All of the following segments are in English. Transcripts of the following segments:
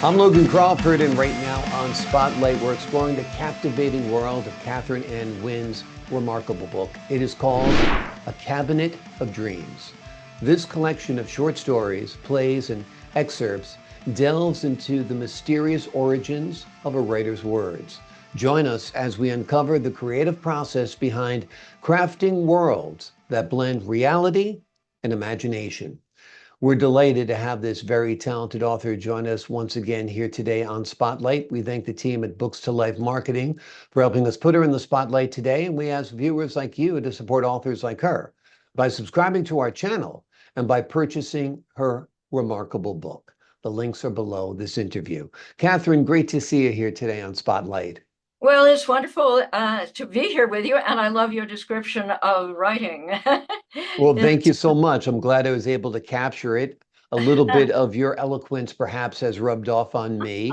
I'm Logan Crawford, and right now on Spotlight, we're exploring the captivating world of Katherine Ann Wynne's remarkable book. It is called A Cabinet of Dreams. This collection of short stories, plays, and excerpts delves into the mysterious origins of a writer's words. Join us as we uncover the creative process behind crafting worlds that blend reality and imagination. We're delighted to have this very talented author join us once again here today on Spotlight. We thank the team at Books to Life Marketing for helping us put her in the spotlight today. And we ask viewers like you to support authors like her by subscribing to our channel and by purchasing her remarkable book. The links are below this interview. Katherine, great to see you here today on Spotlight. Well, it's wonderful to be here with you, and I love your description of writing. Well, thank you so much. I'm glad I was able to capture it. A little bit of your eloquence perhaps has rubbed off on me.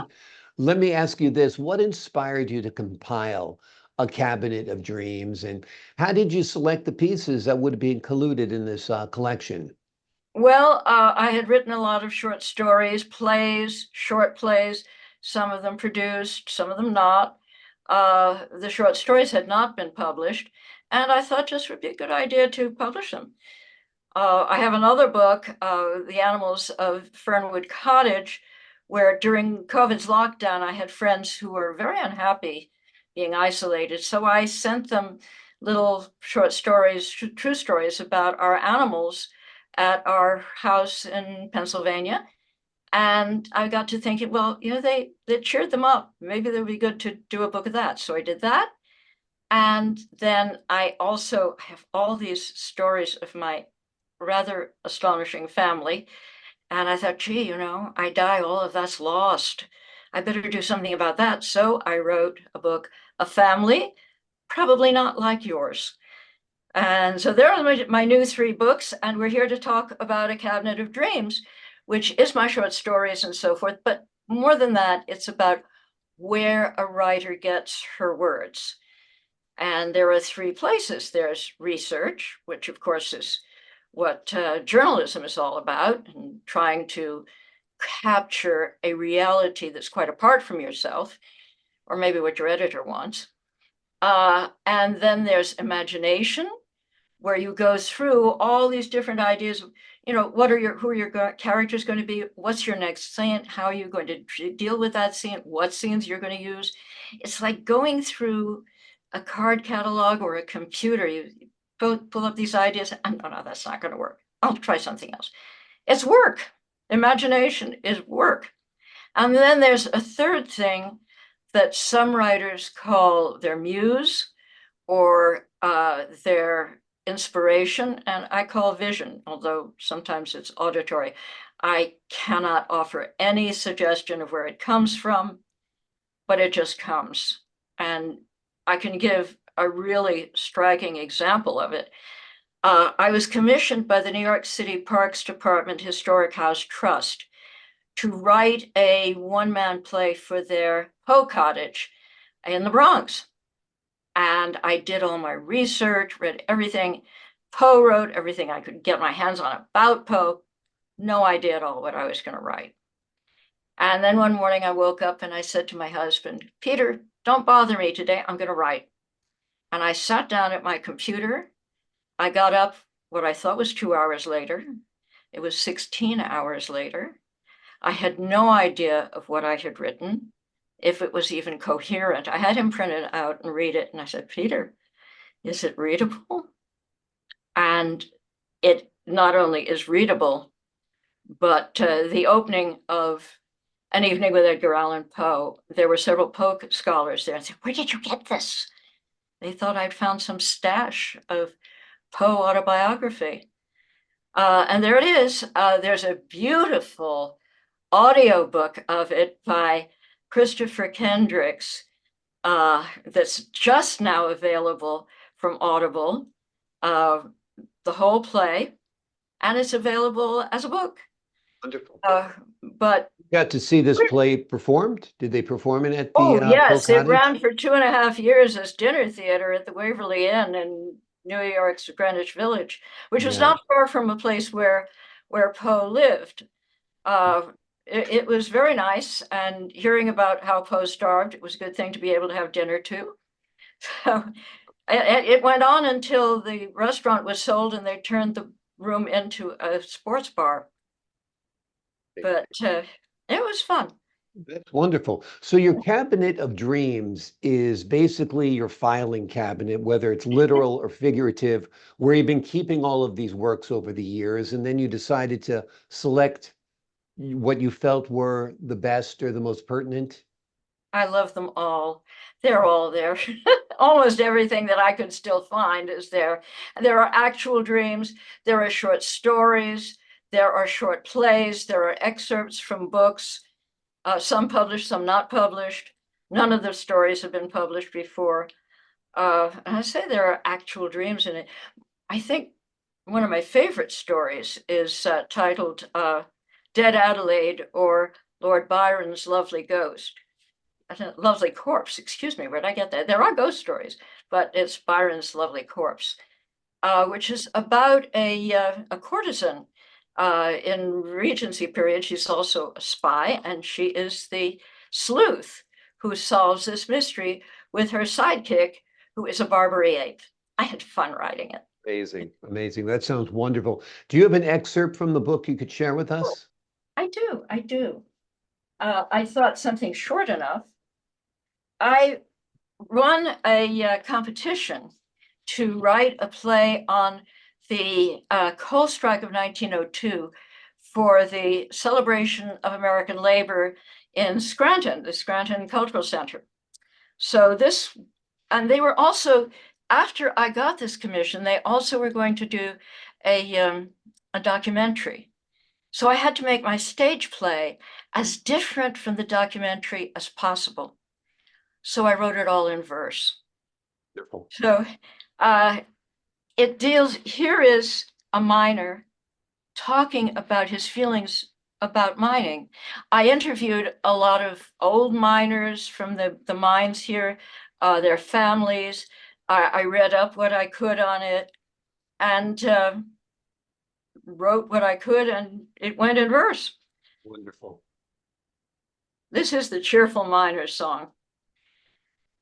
Let me ask you this. What inspired you to compile A Cabinet of Dreams, and how did you select the pieces that would be included in this collection? Well, I had written a lot of short stories, plays, short plays, some of them produced, some of them not. The short stories had not been published, and I thought this would be a good idea to publish them. I have another book, The Animals of Fernwood Cottage, where during COVID's lockdown, I had friends who were very unhappy being isolated. So I sent them little short stories, true stories about our animals at our house in Pennsylvania. And I got to thinking, well, they cheered them up. Maybe it would be good to do a book of that. So I did that. And then I also have all these stories of my rather astonishing family. And I thought, gee, I die, all of that's lost. I better do something about that. So I wrote a book, A Family, Probably Not Like Yours. And so there are my new 3 books, and we're here to talk about A Cabinet of Dreams, which is my short stories and so forth. But more than that, it's about where a writer gets her words. And there are 3 places. There's research, which of course is what journalism is all about, and trying to capture a reality that's quite apart from yourself, or maybe what your editor wants. And then there's imagination, where you go through all these different ideas. Who are your characters going to be? What's your next scene? How are you going to deal with that scene? What scenes you're going to use? It's like going through a card catalog or a computer. You pull up these ideas. And, oh, no, that's not going to work. I'll try something else. It's work. Imagination is work. And then there's a third thing that some writers call their muse, or their inspiration, and I call vision, although sometimes it's auditory. I cannot offer any suggestion of where it comes from, but it just comes. And I can give a really striking example of it. I was commissioned by the New York City Parks Department Historic House Trust to write a one-man play for their Poe Cottage in the Bronx. And I did all my research, read everything. Poe wrote everything I could get my hands on about Poe. No idea at all what I was going to write. And then one morning I woke up and I said to my husband, Peter, don't bother me today. I'm going to write. And I sat down at my computer. I got up what I thought was 2 hours later. It was 16 hours later. I had no idea of what I had written, if it was even coherent. I had him print it out and read it. And I said, Peter, is it readable? And it not only is readable, but the opening of An Evening with Edgar Allan Poe, there were several Poe scholars there and said, where did you get this? They thought I'd found some stash of Poe autobiography. And there it is. There's a beautiful audiobook of it by Christopher Kendricks that's just now available from Audible, the whole play, and it's available as a book. Wonderful. But Got to see this play performed? Did they perform it at the oh, yes, Poe it Cottage? ran for 2.5 years as dinner theater at the Waverly Inn in New York's Greenwich Village, which was Yeah. not far from a place where Poe lived. it was very nice. And hearing about how Poe starved, it was a good thing to be able to have dinner too. So it went on until the restaurant was sold and they turned the room into a sports bar. But it was fun. That's wonderful. So your cabinet of dreams is basically your filing cabinet, whether it's literal or figurative, where you've been keeping all of these works over the years, and then you decided to select what you felt were the best or the most pertinent. I love them all. They're all there. Almost everything that I could still find is there. And there are actual dreams, there are short stories, there are short plays, there are excerpts from books, some published, some not published. None of the stories have been published before. And I say there are actual dreams in it. I think one of my favorite stories is titled Dead Adelaide, or Lord Byron's Lovely Ghost. Lovely Corpse, excuse me, where'd I get that? There are ghost stories, but it's Byron's Lovely Corpse, which is about a courtesan in Regency period. She's also a spy, and she is the sleuth who solves this mystery with her sidekick, who is a Barbary-8. I had fun writing it. Amazing, amazing. That sounds wonderful. Do you have an excerpt from the book you could share with Oh, us? I do, I do. I thought something short enough. I run a competition to write a play on the coal strike of 1902 for the celebration of American labor in Scranton, the Scranton Cultural Center. So this, and they were also, after I got this commission, they also were going to do a documentary. So I had to make my stage play as different from the documentary as possible. So I wrote it all in verse. Wonderful. So it deals, here is a miner talking about his feelings about mining. I interviewed a lot of old miners from the mines here, their families. I read up what I could on it and wrote what I could, and it went in verse. Wonderful. This is the cheerful miner's song.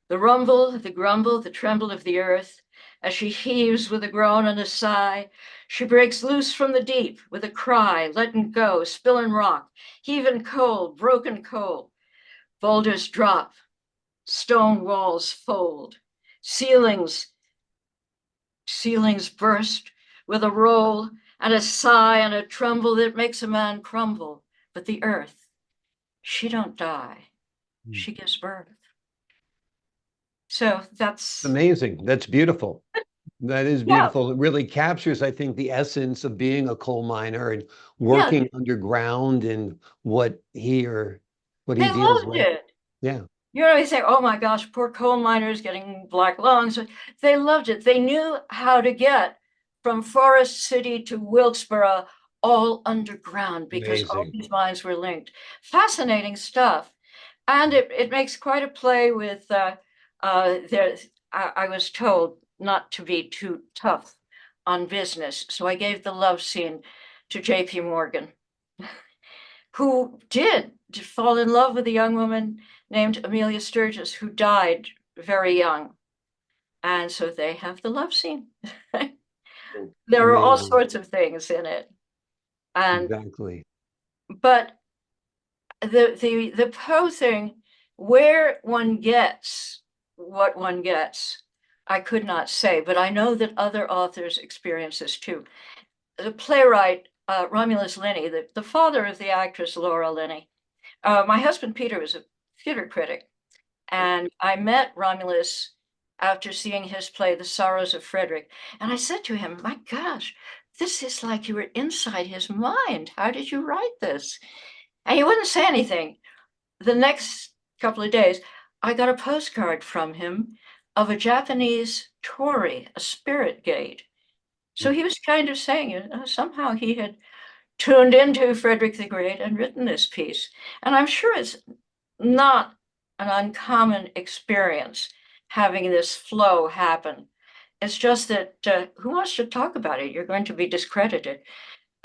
The rumble, the grumble, the tremble of the earth, as she heaves with a groan and a sigh, she breaks loose from the deep with a cry, letting go, spilling rock, heaving cold, broken coal. Boulders drop, stone walls fold, ceilings burst with a roll and a sigh and a tremble that makes a man crumble. But the earth, she don't die, she gives birth. So that's Amazing. That's beautiful. That is yeah, beautiful. It really captures, I think, the essence of being a coal miner and yeah. working underground and what he They deals loved with. it. Yeah, You know, they say, oh my gosh, poor coal miners getting black lungs. They loved it. They knew how to get from Forest City to Wilkesboro all underground because all amazing. these mines were linked. Fascinating stuff. And it makes quite a play with there. I was told not to be too tough on business. So I gave the love scene to JP Morgan, who did fall in love with a young woman named Amelia Sturgis, who died very young. And so they have the love scene. There are all Amazing. sorts of things in it. And Exactly. but the Poe thing, where one gets what one gets, I could not say, but I know that other authors experience this too. The playwright Romulus Linney, the father of the actress Laura Linney. My husband Peter was a theater critic, and I met Romulus after seeing his play, The Sorrows of Frederick. And I said to him, my gosh, this is like you were inside his mind. How did you write this? And he wouldn't say anything. The next couple of days, I got a postcard from him of a Japanese torii, a spirit gate. So he was kind of saying somehow he had tuned into Frederick the Great and written this piece. And I'm sure it's not an uncommon experience having this flow happen. It's just that who wants to talk about it? You're going to be discredited.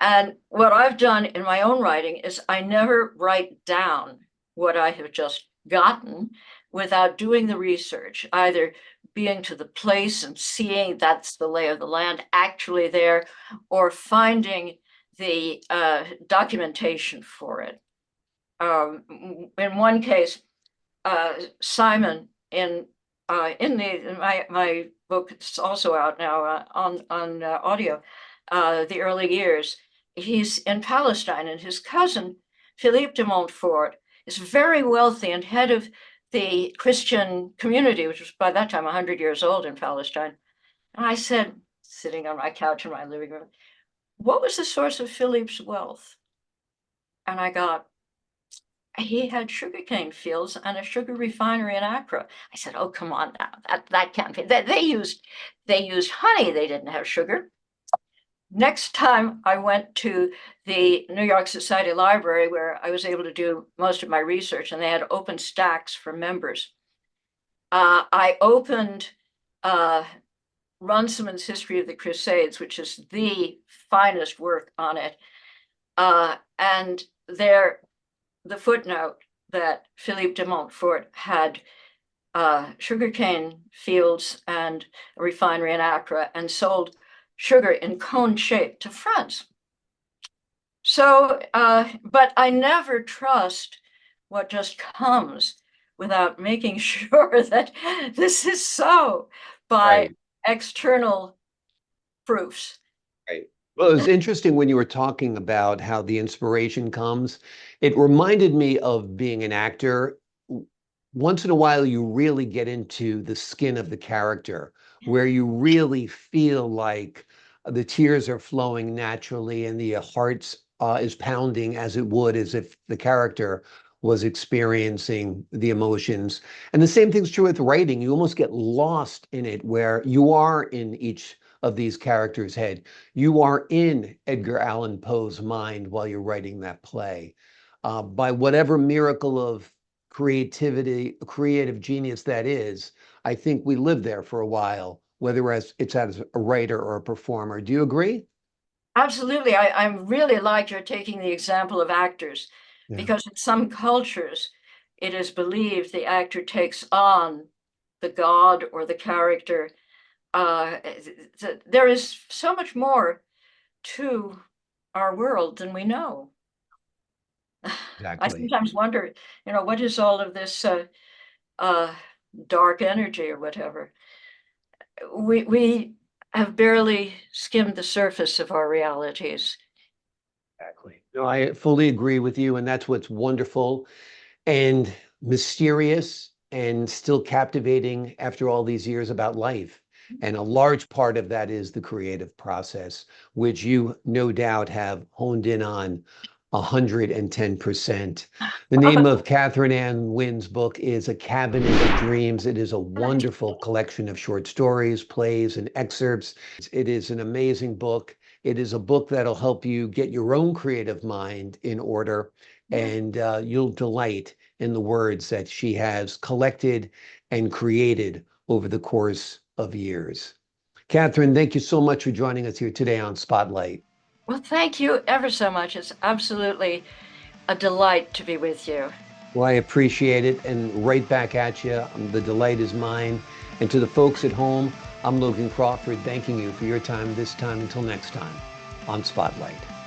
And what I've done in my own writing is I never write down what I have just gotten without doing the research, either being to the place and seeing that's the lay of the land actually there, or finding the documentation for it. In one case, Simon my book, it's also out now on audio, the early years. He's in Palestine, and his cousin Philippe de Montfort is very wealthy and head of the Christian community, which was by that time 100 years old in Palestine. And I said, sitting on my couch in my living room, what was the source of Philippe's wealth? And I got, he had sugarcane fields and a sugar refinery in Accra. I said, "Oh, come on now, that can't be." They used honey. They didn't have sugar. Next time I went to the New York Society Library, where I was able to do most of my research, and they had open stacks for members. I opened Runciman's History of the Crusades, which is the finest work on it, and there the footnote that Philippe de Montfort had sugarcane fields and a refinery in Accra and sold sugar in cone shape to France. So, but I never trust what just comes without making sure that this is so by Right. external proofs. Right. Well, it was interesting when you were talking about how the inspiration comes. It reminded me of being an actor. Once in a while, you really get into the skin of the character, where you really feel like the tears are flowing naturally and the heart is pounding as it would as if the character was experiencing the emotions. And the same thing's true with writing. You almost get lost in it, where you are in each of these characters' head. You are in Edgar Allan Poe's mind while you're writing that play. By whatever miracle of creativity, creative genius that is, I think we live there for a while, whether it's as a writer or a performer. Do you agree? Absolutely. I really like you're taking the example of actors, Yeah, because in some cultures, it is believed the actor takes on the god or the character. There is so much more to our world than we know. I exactly. sometimes wonder, what is all of this uh, dark energy or whatever? We have barely skimmed the surface of our realities. Exactly. No, I fully agree with you, and that's what's wonderful and mysterious and still captivating after all these years about life. And a large part of that is the creative process, which you no doubt have honed in on 110%. The name of Katherine Ann Wynn's book is A Cabinet of Dreams. It is a wonderful collection of short stories, plays, and excerpts. It is an amazing book. It is a book that'll help you get your own creative mind in order, Yeah. and you'll delight in the words that she has collected and created over the course of years. Katherine, thank you so much for joining us here today on Spotlight. Well, thank you ever so much. It's absolutely a delight to be with you. Well, I appreciate it, and right back at you. The delight is mine. And to the folks at home, I'm Logan Crawford, thanking you for your time this time. Until next time on Spotlight.